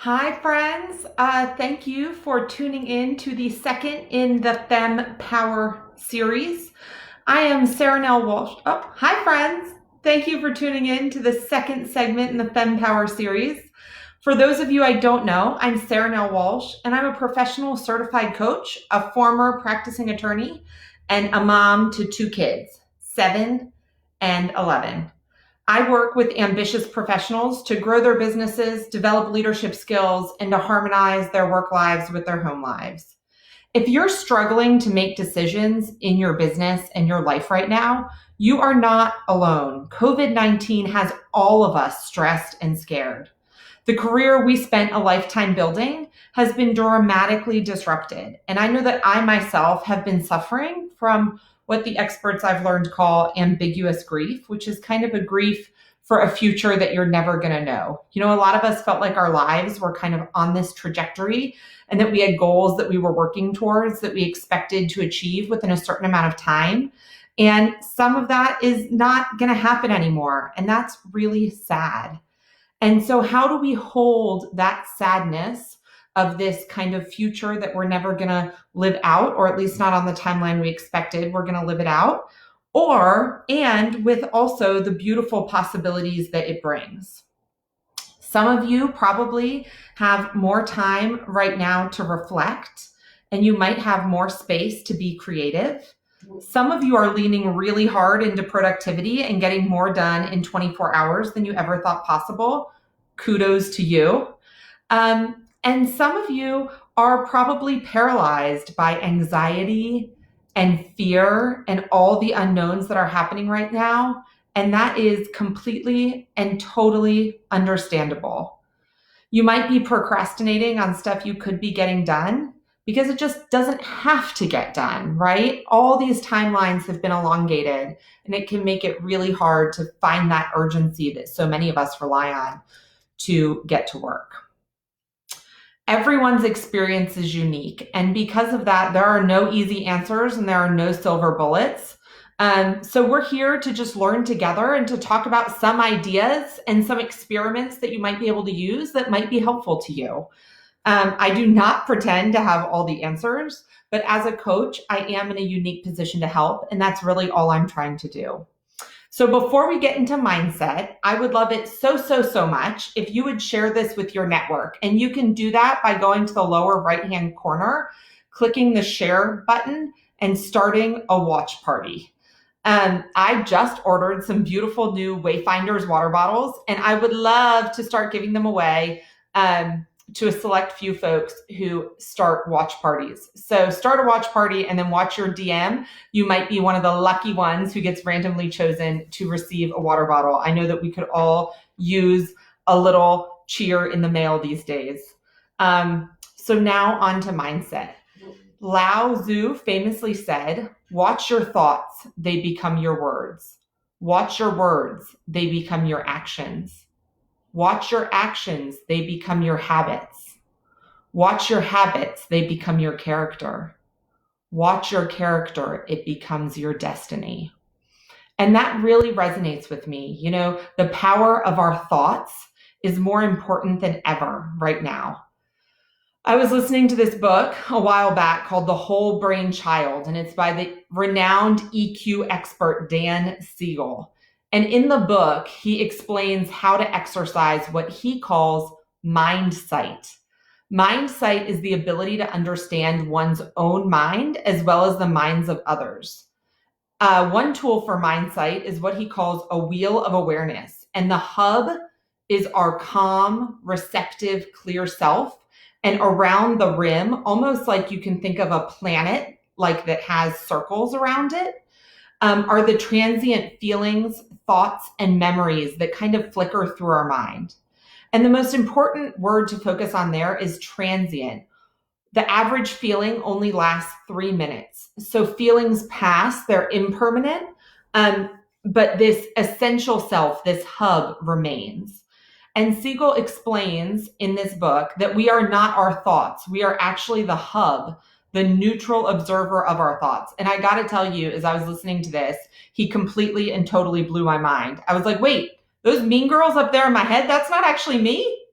Hi, friends. Thank you for tuning in to the second in the Fem Power series. I am Sarah-Nell Walsh. Oh, hi, friends. Thank you for tuning in to the second segment in the Fem Power series. For those of you I don't know, I'm Sarah-Nell Walsh, and I'm a professional certified coach, a former practicing attorney, and a mom to two kids, 7 and 11. I work with ambitious professionals to grow their businesses, develop leadership skills, and to harmonize their work lives with their home lives. If you're struggling to make decisions in your business and your life right now, you are not alone. COVID-19 has all of us stressed and scared. The career we spent a lifetime building has been dramatically disrupted. And I know that I myself have been suffering from what the experts I've learned call ambiguous grief, which is kind of a grief for a future that you're never going to know. You know, a lot of us felt like our lives were kind of on this trajectory and that we had goals that we were working towards that we expected to achieve within a certain amount of time. And some of that is not going to happen anymore. And that's really sad. And so, how do we hold that sadness of this kind of future that we're never going to live out, or at least not on the timeline we expected, we're going to live it out, and with also the beautiful possibilities that it brings? Some of you probably have more time right now to reflect, and you might have more space to be creative. Some of you are leaning really hard into productivity and getting more done in 24 hours than you ever thought possible. Kudos to you. And some of you are probably paralyzed by anxiety and fear and all the unknowns that are happening right now. And that is completely and totally understandable. You might be procrastinating on stuff you could be getting done because it just doesn't have to get done, right? All these timelines have been elongated, and it can make it really hard to find that urgency that so many of us rely on to get to work. Everyone's experience is unique, and because of that, there are no easy answers and there are no silver bullets. So we're here to just learn together and to talk about some ideas and some experiments that you might be able to use that might be helpful to you. I do not pretend to have all the answers, but as a coach, I am in a unique position to help, and that's really all I'm trying to do. So before we get into mindset, I would love it so much if you would share this with your network. And you can do that by going to the lower right-hand corner, clicking the share button, and starting a watch party. I just ordered some beautiful new Wayfinders water bottles, and I would love to start giving them away to a select few folks who start watch parties. So start a watch party and then watch your DM. You might be one of the lucky ones who gets randomly chosen to receive a water bottle. I know that we could all use a little cheer in the mail these days. So now on to mindset. Lao Tzu famously said, "Watch your thoughts, they become your words. Watch your words, they become your actions. Watch your actions, they become your habits. Watch your habits, they become your character. Watch your character, it becomes your destiny." And that really resonates with me. You know, the power of our thoughts is more important than ever right now. I was listening to this book a while back called The Whole Brain Child, and it's by the renowned EQ expert Dan Siegel. And in the book, he explains how to exercise what he calls Mindsight. Mindsight is the ability to understand one's own mind as well as the minds of others. One tool for Mindsight is what he calls a wheel of awareness. And the hub is our calm, receptive, clear self. And around the rim, almost like you can think of a planet like that has circles around it, are the transient feelings, thoughts, and memories that kind of flicker through our mind. And the most important word to focus on there is transient. The average feeling only lasts 3 minutes. So feelings pass, they're impermanent, but this essential self, this hub, remains. And Siegel explains in this book that we are not our thoughts. We are actually the hub, the neutral observer of our thoughts. And I got to tell you, as I was listening to this, he completely and totally blew my mind. I was like, wait, those mean girls up there in my head, that's not actually me?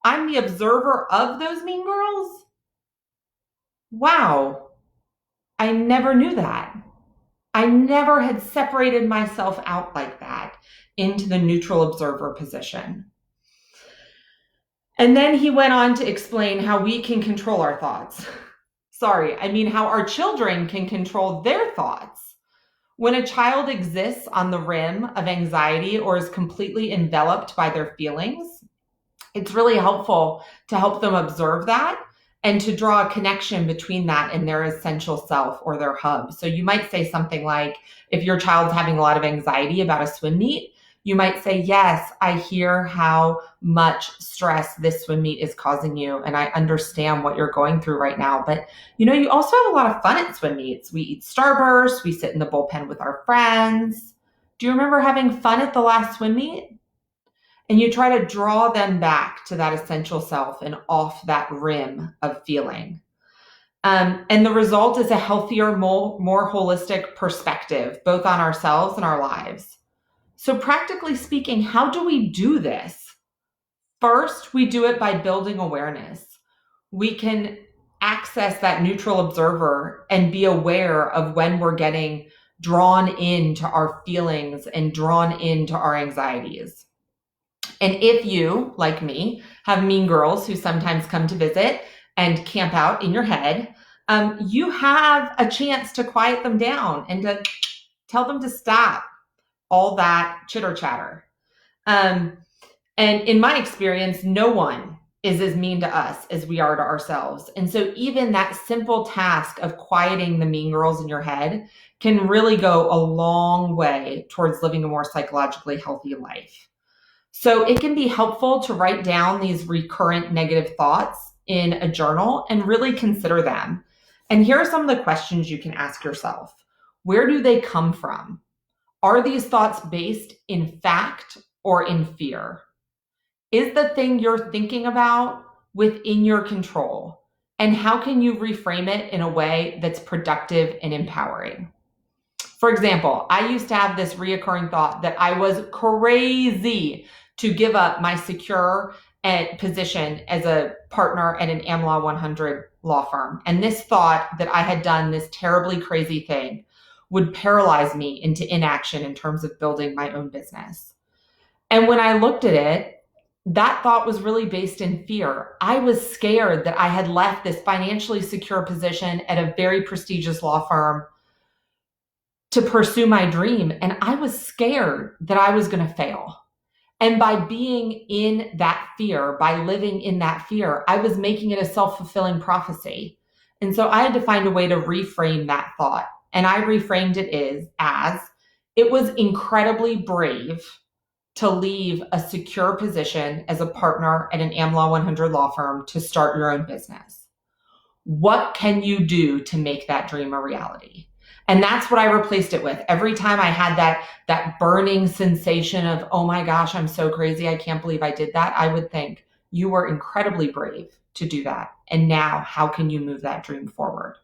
I'm the observer of those mean girls? Wow, I never knew that. I never had separated myself out like that into the neutral observer position. And then he went on to explain how we can control our thoughts. Sorry, I mean how our children can control their thoughts. When a child exists on the rim of anxiety or is completely enveloped by their feelings, it's really helpful to help them observe that and to draw a connection between that and their essential self or their hub. So you might say something like, if your child's having a lot of anxiety about a swim meet, you might say, yes, I hear how much stress this swim meet is causing you, and I understand what you're going through right now. But you also have a lot of fun at swim meets. We eat Starburst, we sit in the bullpen with our friends. Do you remember having fun at the last swim meet? And you try to draw them back to that essential self and off that rim of feeling. And the result is a healthier, more holistic perspective, both on ourselves and our lives. So practically speaking, how do we do this? First, we do it by building awareness. We can access that neutral observer and be aware of when we're getting drawn into our feelings and drawn into our anxieties. And if you, like me, have mean girls who sometimes come to visit and camp out in your head, you have a chance to quiet them down and to tell them to stop all that chitter chatter. And in my experience, no one is as mean to us as we are to ourselves. And so even that simple task of quieting the mean girls in your head can really go a long way towards living a more psychologically healthy life. So it can be helpful to write down these recurrent negative thoughts in a journal and really consider them. And here are some of the questions you can ask yourself. Where do they come from? Are these thoughts based in fact or in fear? Is the thing you're thinking about within your control? And how can you reframe it in a way that's productive and empowering? For example, I used to have this reoccurring thought that I was crazy to give up my secure position as a partner at an AmLaw 100 law firm. And this thought that I had done this terribly crazy thing would paralyze me into inaction in terms of building my own business. And when I looked at it, that thought was really based in fear. I was scared that I had left this financially secure position at a very prestigious law firm to pursue my dream. And I was scared that I was going to fail. And by being in that fear, by living in that fear, I was making it a self-fulfilling prophecy. And so I had to find a way to reframe that thought. And I reframed it as it was incredibly brave to leave a secure position as a partner at an AmLaw 100 law firm to start your own business. What can you do to make that dream a reality? And that's what I replaced it with. Every time I had that burning sensation of, oh my gosh, I'm so crazy, I can't believe I did that, I would think, you were incredibly brave to do that. And now, how can you move that dream forward?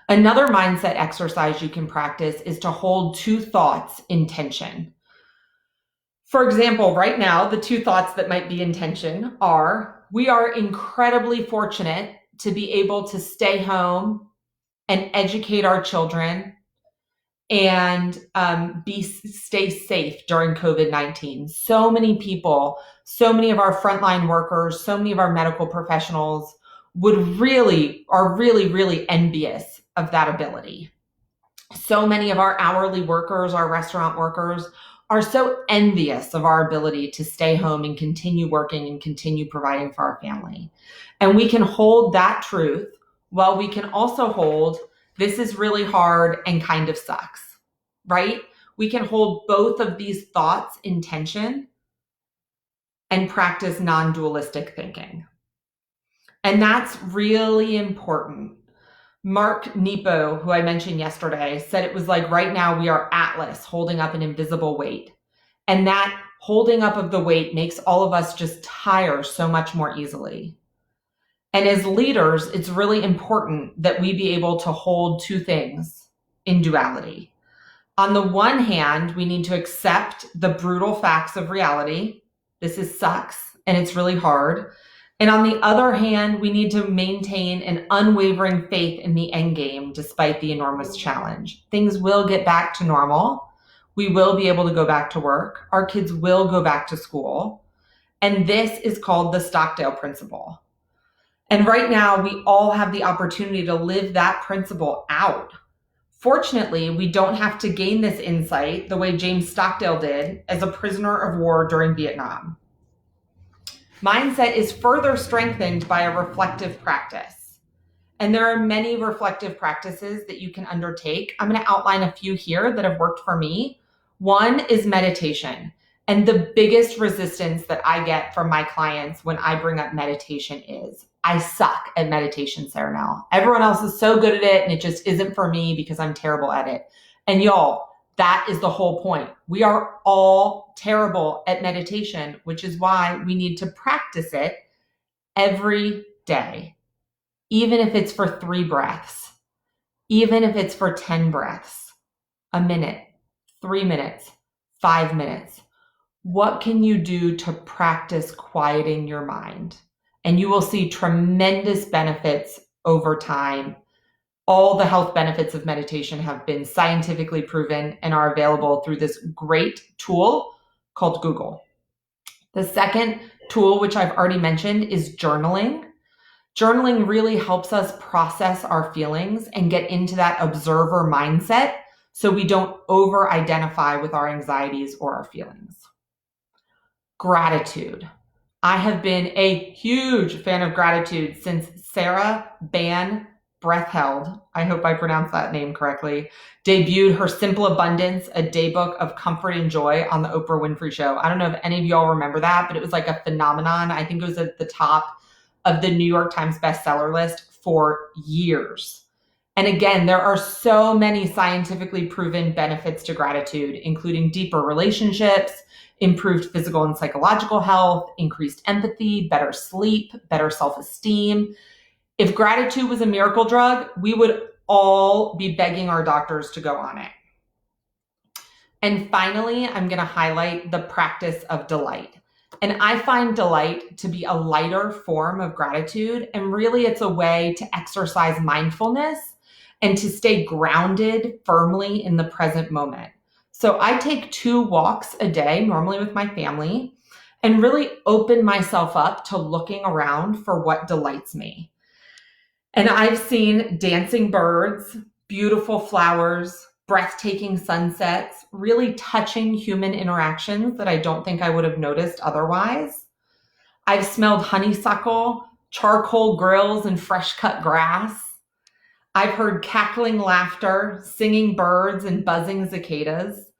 Another mindset exercise you can practice is to hold two thoughts in tension. For example, right now, the two thoughts that might be in tension are, we are incredibly fortunate to be able to stay home and educate our children and stay safe during COVID-19. So many people, so many of our frontline workers, so many of our medical professionals are really envious of that ability. So many of our hourly workers, our restaurant workers, are so envious of our ability to stay home and continue working and continue providing for our family. And we can hold that truth while we can also hold, this is really hard and kind of sucks, right? We can hold both of these thoughts in tension and practice non-dualistic thinking. And that's really important. Mark Nepo, who I mentioned yesterday, said it was like right now we are Atlas holding up an invisible weight. And that holding up of the weight makes all of us just tire so much more easily. And as leaders, it's really important that we be able to hold two things in duality. On the one hand, we need to accept the brutal facts of reality. This sucks and it's really hard. And on the other hand, we need to maintain an unwavering faith in the end game despite the enormous challenge. Things will get back to normal. We will be able to go back to work. Our kids will go back to school. And this is called the Stockdale Principle. And right now, we all have the opportunity to live that principle out. Fortunately, we don't have to gain this insight the way James Stockdale did as a prisoner of war during Vietnam. Mindset is further strengthened by a reflective practice. And there are many reflective practices that you can undertake. I'm going to outline a few here that have worked for me. One is meditation. And the biggest resistance that I get from my clients when I bring up meditation is, I suck at meditation, Sarah-Nell. Everyone else is so good at it and it just isn't for me because I'm terrible at it. And y'all, that is the whole point. We are all terrible at meditation, which is why we need to practice it every day, even if it's for 3 breaths, even if it's for 10 breaths, a minute, 3 minutes, 5 minutes. What can you do to practice quieting your mind? And you will see tremendous benefits over time. All the health benefits of meditation have been scientifically proven and are available through this great tool called Google. The second tool, which I've already mentioned, is journaling. Journaling really helps us process our feelings and get into that observer mindset so we don't over-identify with our anxieties or our feelings. Gratitude. I have been a huge fan of gratitude since Sarah Ban Breathheld, I hope I pronounced that name correctly, debuted her Simple Abundance, a daybook of comfort and joy on the Oprah Winfrey Show. I don't know if any of y'all remember that, but it was like a phenomenon. I think it was at the top of the New York Times bestseller list for years. And again, there are so many scientifically proven benefits to gratitude, including deeper relationships, improved physical and psychological health, increased empathy, better sleep, better self-esteem. If gratitude was a miracle drug, we would all be begging our doctors to go on it. And finally, I'm going to highlight the practice of delight. And I find delight to be a lighter form of gratitude. And really, it's a way to exercise mindfulness and to stay grounded firmly in the present moment. So I take 2 walks a day, normally with my family, and really open myself up to looking around for what delights me. And I've seen dancing birds, beautiful flowers, breathtaking sunsets, really touching human interactions that I don't think I would have noticed otherwise. I've smelled honeysuckle, charcoal grills, and fresh cut grass. I've heard cackling laughter, singing birds, and buzzing cicadas,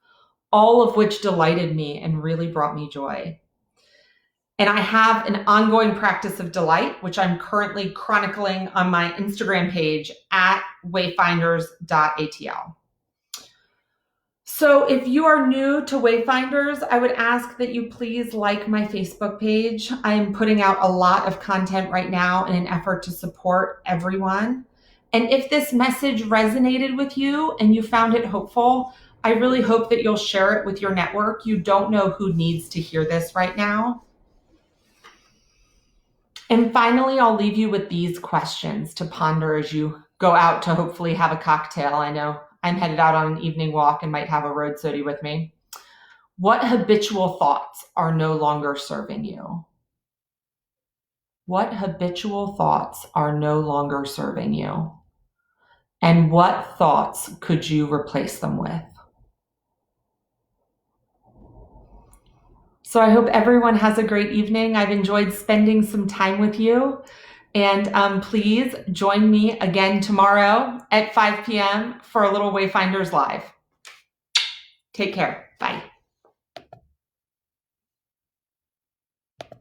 all of which delighted me and really brought me joy. And I have an ongoing practice of delight, which I'm currently chronicling on my Instagram page at wayfinders.atl. So if you are new to Wayfinders, I would ask that you please like my Facebook page. I am putting out a lot of content right now in an effort to support everyone. And if this message resonated with you and you found it hopeful, I really hope that you'll share it with your network. You don't know who needs to hear this right now. And finally, I'll leave you with these questions to ponder as you go out to hopefully have a cocktail. I know I'm headed out on an evening walk and might have a road sody with me. What habitual thoughts are no longer serving you? What habitual thoughts are no longer serving you? And what thoughts could you replace them with? So I hope everyone has a great evening. I've enjoyed spending some time with you. And please join me again tomorrow at 5 p.m. for a little Wayfinders Live. Take care. Bye.